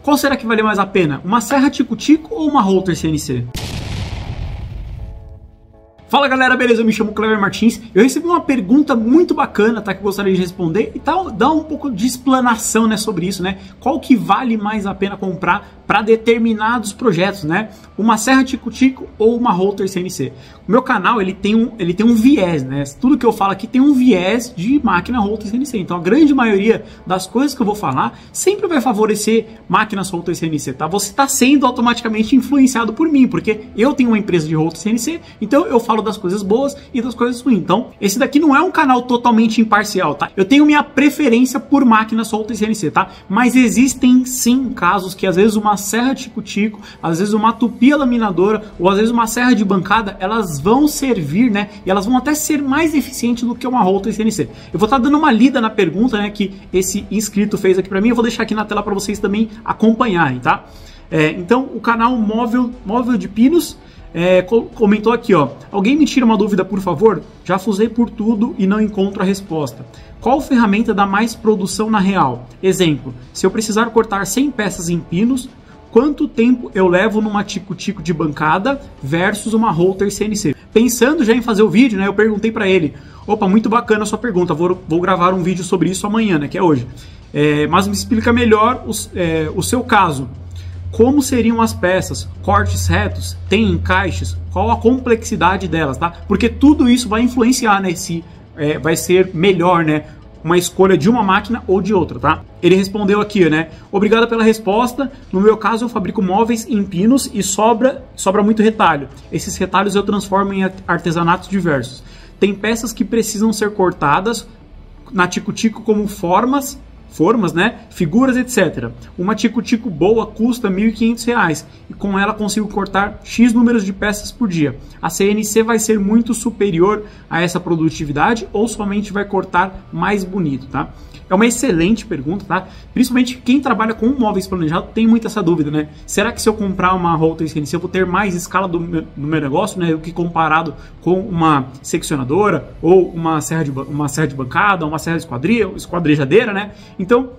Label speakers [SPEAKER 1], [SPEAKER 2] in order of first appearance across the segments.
[SPEAKER 1] Qual será que vale mais a pena? Uma serra tico-tico ou uma Holter CNC? Fala galera, beleza? Eu me chamo Cleber Martins. Eu recebi uma pergunta muito bacana, tá? Que eu gostaria de responder e tal, dar um pouco de explanação, né, sobre isso, né? Qual que vale mais a pena comprar para determinados projetos, né? Uma serra tico-tico ou uma Holter CNC? O meu canal, ele tem um viés, né? Tudo que eu falo aqui tem um viés de máquina Holter CNC. Então a grande maioria das coisas que eu vou falar sempre vai favorecer máquinas Holter CNC, tá? Você está sendo automaticamente influenciado por mim, porque eu tenho uma empresa de Holter CNC, então eu falo das coisas boas e das coisas ruins. Então, esse daqui não é um canal totalmente imparcial, tá? Eu tenho minha preferência por máquinas Holter CNC, tá? Mas existem sim casos que às vezes uma serra tico-tico, às vezes uma tupia laminadora ou às vezes uma serra de bancada, elas vão servir, né? E elas vão até ser mais eficientes do que uma Holter CNC. Eu vou estar dando uma lida na pergunta, né, que esse inscrito fez aqui para mim. Eu vou deixar aqui na tela para vocês também acompanharem, tá? Então, o canal Móvel de Pinos comentou aqui, ó: alguém me tira uma dúvida, por favor? Já fusei por tudo e não encontro a resposta. Qual ferramenta dá mais produção na real? Exemplo, se eu precisar cortar 100 peças em pinos, quanto tempo eu levo numa tico-tico de bancada versus uma Holter CNC? Pensando já em fazer o vídeo, né, eu perguntei para ele: opa, muito bacana a sua pergunta, vou gravar um vídeo sobre isso amanhã, né, que é hoje. Mas me explica melhor o seu caso. Como seriam as peças? Cortes retos? Tem encaixes? Qual a complexidade delas, tá? Porque tudo isso vai influenciar, né, se vai ser melhor, né, uma escolha de uma máquina ou de outra, tá? Ele respondeu aqui, né: obrigado pela resposta. No meu caso, eu fabrico móveis em pinos e sobra muito retalho. Esses retalhos eu transformo em artesanatos diversos. Tem peças que precisam ser cortadas na tico-tico como formas, né, figuras, etc. Uma tico-tico boa custa R$ 1.500 e com ela consigo cortar X números de peças por dia. A CNC vai ser muito superior a essa produtividade ou somente vai cortar mais bonito, tá? É uma excelente pergunta, tá? Principalmente quem trabalha com móveis planejados tem muito essa dúvida, né? Será que se eu comprar uma Holter CNC eu vou ter mais escala do meu negócio, né, do que comparado com uma seccionadora ou uma serra de bancada, uma serra de esquadrejadeira, né? Então,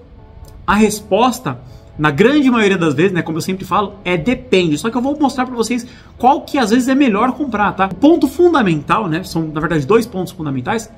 [SPEAKER 1] a resposta, na grande maioria das vezes, né, como eu sempre falo, depende. Só que eu vou mostrar para vocês qual que às vezes é melhor comprar, tá? O ponto fundamental, né, são na verdade dois pontos fundamentais,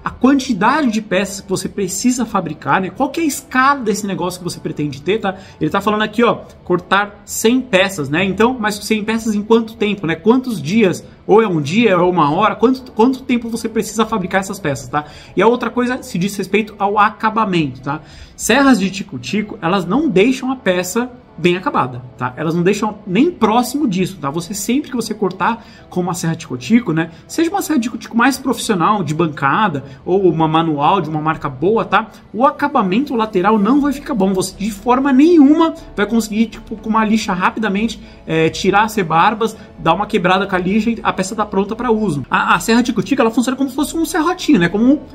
[SPEAKER 1] a quantidade de peças que você precisa fabricar, né? Qual que é a escala desse negócio que você pretende ter, tá? Ele tá falando aqui, ó, cortar 100 peças, né? Então, mas 100 peças em quanto tempo, né? Quantos dias? Ou é um dia, ou uma hora? Quanto tempo você precisa fabricar essas peças, tá? E a outra coisa se diz respeito ao acabamento, tá? Serras de tico-tico, elas não deixam a peça bem acabada, tá? Elas não deixam nem próximo disso, tá? Você sempre que você cortar com uma serra tico-tico, né? Seja uma serra tico-tico mais profissional, de bancada, ou uma manual de uma marca boa, tá? O acabamento lateral não vai ficar bom. Você de forma nenhuma vai conseguir, tipo, com uma lixa rapidamente, tirar as rebarbas, dar uma quebrada com a lixa e a peça tá pronta para uso. A serra tico-tico, ela funciona como se fosse um serrotinho, né?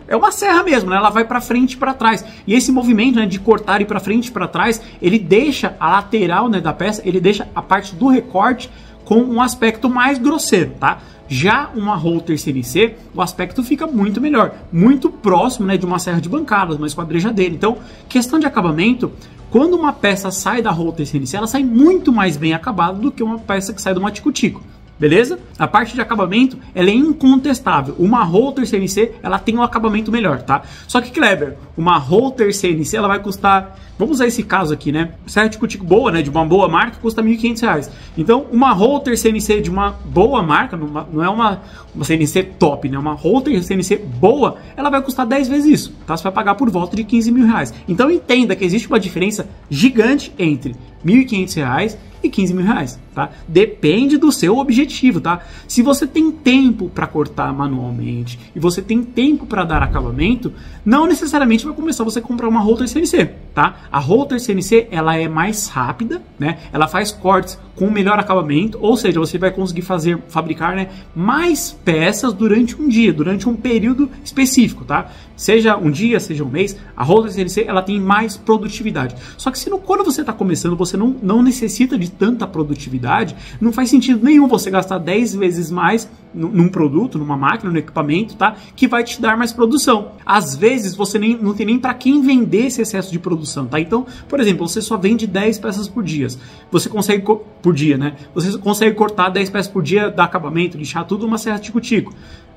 [SPEAKER 1] É uma serra mesmo, né? Ela vai para frente e para trás. E esse movimento, né, de cortar e para frente e para trás, ele deixa a lateral, né, da peça, ele deixa a parte do recorte com um aspecto mais grosseiro, tá? Já uma Holter CNC, o aspecto fica muito melhor, muito próximo, né, de uma serra de bancadas, uma esquadrejadeira. Então, questão de acabamento, quando uma peça sai da Holter CNC, ela sai muito mais bem acabada do que uma peça que sai de uma tico-tico. Beleza? A parte de acabamento, ela é incontestável. Uma Holter CNC, ela tem um acabamento melhor, tá? Só que, Kleber, uma Holter CNC, ela vai custar... Vamos usar esse caso aqui, né? Serra tico-tico boa, né? De uma boa marca, custa R$ 1.500. Então, uma Holter CNC de uma boa marca, não é uma CNC top, né? Uma Holter CNC boa, ela vai custar 10 vezes isso, tá? Você vai pagar por volta de R$ 15.000. Então, entenda que existe uma diferença gigante entre R$ 1.500 e R$15.000, tá? Depende do seu objetivo, tá? Se você tem tempo para cortar manualmente e você tem tempo para dar acabamento, não necessariamente vai começar você a comprar uma Holter CNC, tá? A Holter CNC, ela é mais rápida, né? Ela faz cortes com melhor acabamento, ou seja, você vai conseguir fabricar, né, mais peças durante um dia, durante um período específico, tá? Seja um dia, seja um mês, a Holter CNC, ela tem mais produtividade. Só que quando você está começando, você não necessita de tanta produtividade produtividade, não faz sentido nenhum você gastar 10 vezes mais num produto, numa máquina, num equipamento, tá? Que vai te dar mais produção. Às vezes você não tem nem para quem vender esse excesso de produção, tá? Então, por exemplo, você só vende 10 peças por dia. Você consegue por dia, né? Você consegue cortar 10 peças por dia, dar acabamento, lixar tudo numa serra tico-tico.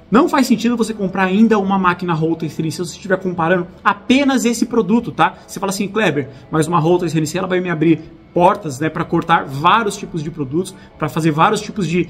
[SPEAKER 1] Não faz sentido você comprar ainda uma máquina Rotor CNC se você estiver comparando apenas esse produto, tá? Você fala assim, Kleber, mas uma Rotor CNC ela vai me abrir portas, né, para cortar vários tipos de produtos, para fazer vários tipos de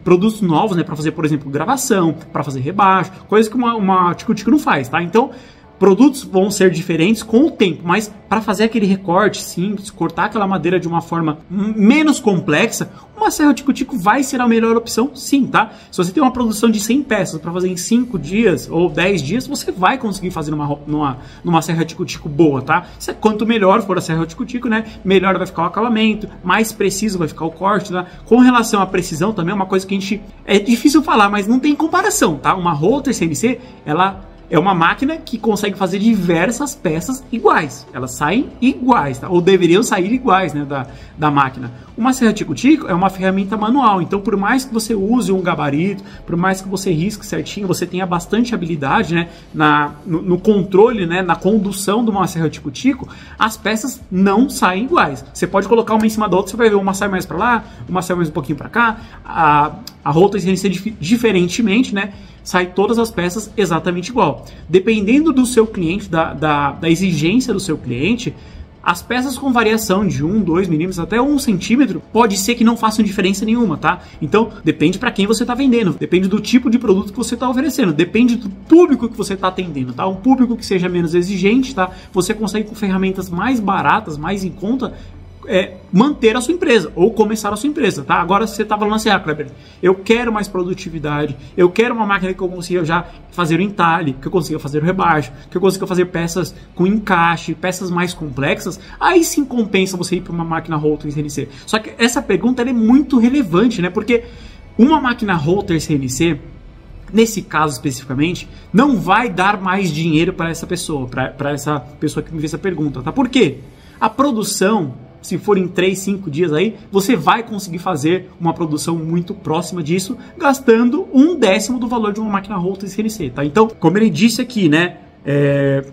[SPEAKER 1] produtos novos, né, para fazer, por exemplo, gravação, para fazer rebaixo, coisas que uma tico-tico não faz, tá? Então, produtos vão ser diferentes com o tempo, mas para fazer aquele recorte simples, cortar aquela madeira de uma forma menos complexa, uma serra tico-tico vai ser a melhor opção, sim, tá? Se você tem uma produção de 100 peças para fazer em 5 dias ou 10 dias, você vai conseguir fazer numa serra tico-tico boa, tá? Quanto melhor for a serra tico-tico, né, melhor vai ficar o acabamento, mais preciso vai ficar o corte, tá? Com relação à precisão também, é uma coisa que a gente... É difícil falar, mas não tem comparação, tá? Uma Rotor CNC, ela... é uma máquina que consegue fazer diversas peças iguais. Elas saem iguais, tá? Ou deveriam sair iguais, né, da máquina. Uma serra tico-tico é uma ferramenta manual. Então, por mais que você use um gabarito, por mais que você risque certinho, você tenha bastante habilidade, né, no controle, né, na condução de uma serra tico-tico, as peças não saem iguais. Você pode colocar uma em cima da outra, você vai ver uma sai mais para lá, uma sai mais um pouquinho para cá. A Rotor CNC, diferentemente, né, sai todas as peças exatamente igual. Dependendo do seu cliente, da exigência do seu cliente, as peças com variação de 1, 2 milímetros até 1 centímetro pode ser que não façam diferença nenhuma, tá? Então, depende para quem você está vendendo, depende do tipo de produto que você está oferecendo, depende do público que você está atendendo, tá? Um público que seja menos exigente, tá? Você consegue com ferramentas mais baratas, mais em conta, manter a sua empresa ou começar a sua empresa, tá? Agora você tá falando assim, Kleber, eu quero mais produtividade, eu quero uma máquina que eu consiga já fazer o entalhe, que eu consiga fazer o rebaixo, que eu consiga fazer peças com encaixe, peças mais complexas, aí sim compensa você ir para uma máquina Rotor CNC. Só que essa pergunta ela é muito relevante, né? Porque uma máquina Rotor CNC, nesse caso especificamente, não vai dar mais dinheiro para essa pessoa, para essa pessoa que me fez essa pergunta, tá? Por quê? A produção, se for em 3, 5 dias aí, você vai conseguir fazer uma produção muito próxima disso, gastando 1/10 do valor de uma máquina Rotor CNC, tá? Então, como ele disse aqui, né?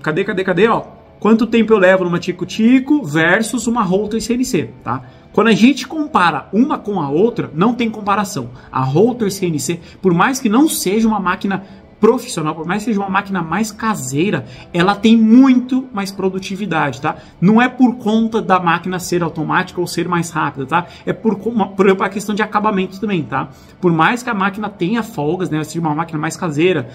[SPEAKER 1] Cadê, ó? Quanto tempo eu levo numa tico-tico versus uma Rotor CNC, tá? Quando a gente compara uma com a outra, não tem comparação. A Rotor CNC, por mais que não seja uma máquina profissional, por mais que seja uma máquina mais caseira, ela tem muito mais produtividade, tá? Não é por conta da máquina ser automática ou ser mais rápida, tá? É por uma questão de acabamento também, tá? Por mais que a máquina tenha folgas, né? Seja uma máquina mais caseira,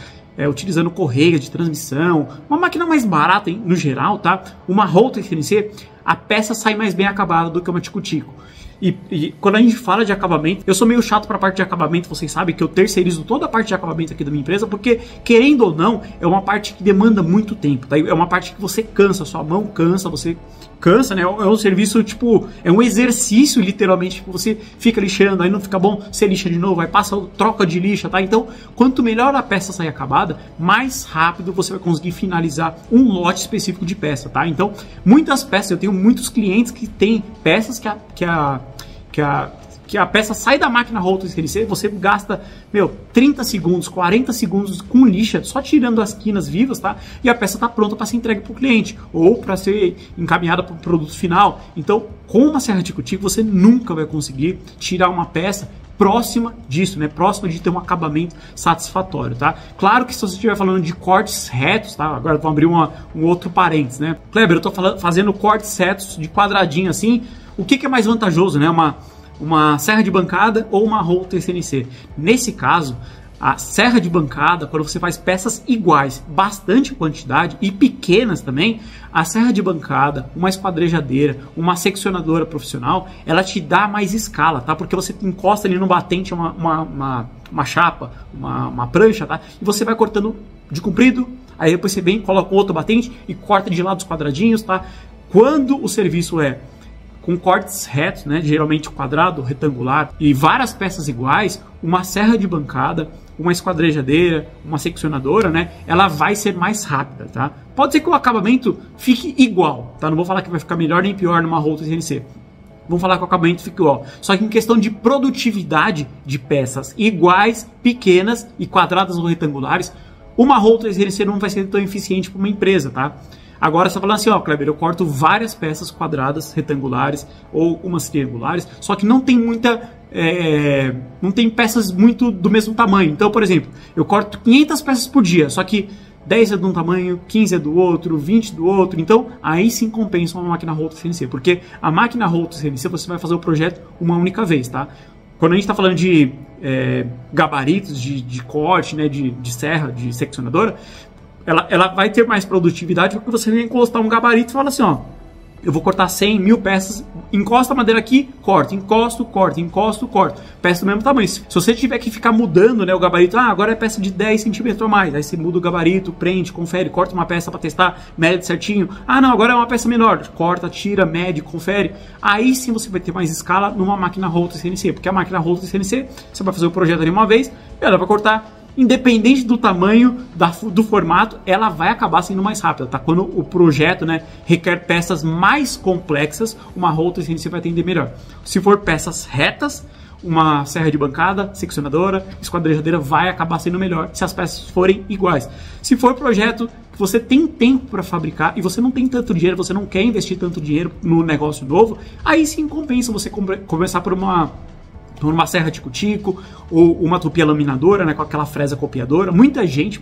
[SPEAKER 1] utilizando correia de transmissão, uma máquina mais barata no geral, tá? Uma Rotor CNC, a peça sai mais bem acabada do que uma tico-tico. E quando a gente fala de acabamento, eu sou meio chato para a parte de acabamento, vocês sabem que eu terceirizo toda a parte de acabamento aqui da minha empresa, porque, querendo ou não, é uma parte que demanda muito tempo, tá? É uma parte que você cansa, sua mão cansa, você cansa, né? É um serviço, tipo, é um exercício, literalmente, tipo, você fica lixando, aí não fica bom, você lixa de novo, aí passa, troca de lixa, tá? Então, quanto melhor a peça sair acabada, mais rápido você vai conseguir finalizar um lote específico de peça, tá? Então, muitas peças, eu tenho muitos clientes que têm peças que a peça sai da máquina Rotor CNC, você gasta, 30 segundos, 40 segundos com lixa, só tirando as quinas vivas, tá? E a peça tá pronta para ser entregue para o cliente, ou para ser encaminhada para o produto final. Então, com uma serra tico-tico, você nunca vai conseguir tirar uma peça próxima disso, né? Próxima de ter um acabamento satisfatório, tá? Claro que se você estiver falando de cortes retos, tá? Agora vamos abrir um outro parênteses, né? Kleber, eu tô fazendo cortes retos de quadradinho assim. O que é mais vantajoso, né? Uma serra de bancada ou uma Rotor CNC? Nesse caso, a serra de bancada, quando você faz peças iguais, bastante quantidade e pequenas também, a serra de bancada, uma esquadrejadeira, uma seccionadora profissional, ela te dá mais escala, tá? Porque você encosta ali no batente uma chapa, uma prancha, tá? E você vai cortando de comprido, aí depois você vem, coloca outro batente e corta de lado os quadradinhos, tá? Quando o serviço é com cortes retos, né, geralmente quadrado, retangular e várias peças iguais, uma serra de bancada, uma esquadrejadeira, uma seccionadora, né, ela vai ser mais rápida, tá? Pode ser que o acabamento fique igual, tá? Não vou falar que vai ficar melhor nem pior numa Rotor CNC, vamos falar que o acabamento fica igual. Só que em questão de produtividade de peças iguais, pequenas e quadradas ou retangulares, uma Rollter CNC não vai ser tão eficiente para uma empresa, tá? Agora você está falando assim, ó, Kleber, eu corto várias peças quadradas, retangulares ou umas triangulares, só que não tem não tem peças muito do mesmo tamanho. Então, por exemplo, eu corto 500 peças por dia, só que 10 é de um tamanho, 15 é do outro, 20 do outro. Então, aí sim compensa uma máquina Rollter CNC, porque a máquina Rollter CNC você vai fazer o projeto uma única vez, tá? Quando a gente está falando de gabaritos, de corte, né, de serra, de seccionadora, ela vai ter mais produtividade porque você vai encostar um gabarito e fala assim, ó, eu vou cortar 100, 1000 peças, encosta a madeira aqui, corta, encosto, corta, encosto, corta, peça do mesmo tamanho. Se você tiver que ficar mudando, né, o gabarito, agora é peça de 10 centímetros ou mais, aí você muda o gabarito, prende, confere, corta uma peça para testar, mede certinho, não, agora é uma peça menor, corta, tira, mede, confere, aí sim você vai ter mais escala numa máquina Rollter CNC, porque a máquina Rollter CNC, você vai fazer o projeto ali uma vez, ela vai cortar, independente do tamanho, do formato, ela vai acabar sendo mais rápida, tá? Quando o projeto, né, requer peças mais complexas, uma Rollter CNC vai atender melhor. Se for peças retas, uma serra de bancada, seccionadora, esquadrejadeira vai acabar sendo melhor se as peças forem iguais. Se for projeto que você tem tempo para fabricar e você não tem tanto dinheiro, você não quer investir tanto dinheiro no negócio novo, aí sim compensa você começar por uma serra tico-tico ou uma tupia laminadora, né, com aquela fresa copiadora. Muita gente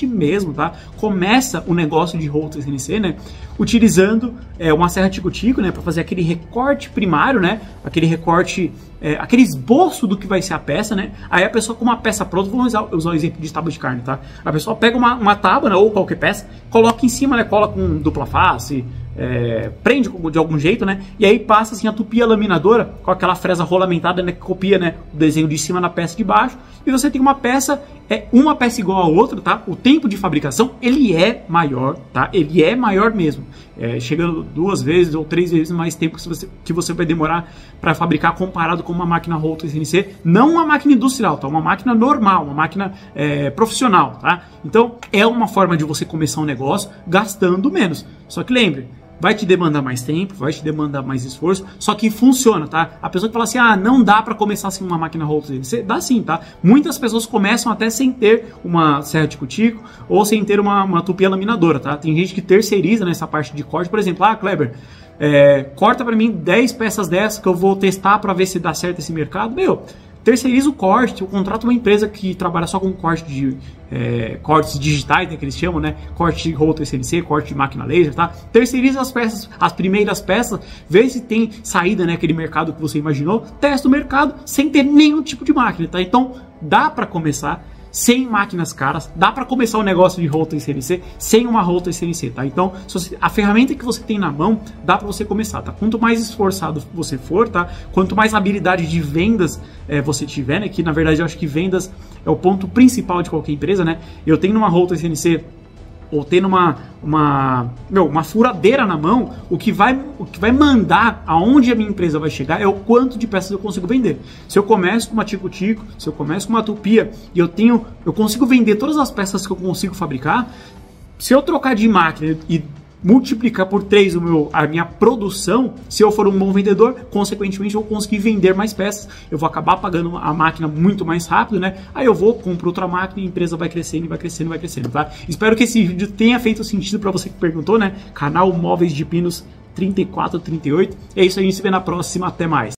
[SPEAKER 1] mesmo, tá, começa o negócio de Rollter CNC, né, utilizando uma serra tico-tico, né, para fazer aquele recorte primário, né, aquele recorte, aquele esboço do que vai ser a peça, né. Aí a pessoa com uma peça pronta, vamos usar o exemplo de tábua de carne, tá, a pessoa pega uma tábua, né, ou qualquer peça, coloca em cima, né, cola com dupla face, prende de algum jeito, né? E aí passa assim a tupia laminadora com aquela fresa rolamentada, né, que copia, né, o desenho de cima na peça de baixo. E você tem uma peça igual a outra, tá? O tempo de fabricação ele é maior, tá? Ele é maior mesmo, chegando 2 vezes ou 3 vezes mais tempo que você vai demorar para fabricar comparado com uma máquina Rollter CNC, não uma máquina industrial, tá? Uma máquina normal, uma máquina profissional, tá? Então é uma forma de você começar um negócio gastando menos. Só que lembre, vai te demandar mais tempo, vai te demandar mais esforço, só que funciona, tá? A pessoa que fala assim, não dá para começar assim uma máquina Rollter CNC, dá sim, tá? Muitas pessoas começam até sem ter uma serra tico-tico ou sem ter uma tupia laminadora, tá? Tem gente que terceiriza nessa parte de corte, por exemplo, Kleber, corta para mim 10 peças dessas que eu vou testar para ver se dá certo esse mercado, terceiriza o corte, eu contrato uma empresa que trabalha só com cortes digitais, né, que eles chamam, né, corte de Rollter CNC, corte de máquina laser, tá? Terceiriza as peças, as primeiras peças, vê se tem saída, né, aquele mercado que você imaginou, testa o mercado sem ter nenhum tipo de máquina, tá? Então, dá para começar sem máquinas caras, dá para começar um negócio de Rollter CNC sem uma Rollter CNC, tá? Então, a ferramenta que você tem na mão, dá para você começar, tá? Quanto mais esforçado você for, tá? Quanto mais habilidade de vendas você tiver, né? Que na verdade eu acho que vendas é o ponto principal de qualquer empresa, né? Eu tenho uma Rollter CNC ou tendo uma furadeira na mão, o que vai mandar aonde a minha empresa vai chegar é o quanto de peças eu consigo vender. Se eu começo com uma tico-tico, se eu começo com uma tupia e eu consigo vender todas as peças que eu consigo fabricar, se eu trocar de máquina e multiplicar por 3 a minha produção, se eu for um bom vendedor, consequentemente eu vou conseguir vender mais peças, eu vou acabar pagando a máquina muito mais rápido, né? Aí eu compro outra máquina e a empresa vai crescendo, vai crescendo, vai crescendo, tá? Espero que esse vídeo tenha feito sentido para você que perguntou, né? Canal Móveis de Pinos 3438. É isso, a gente se vê na próxima, até mais.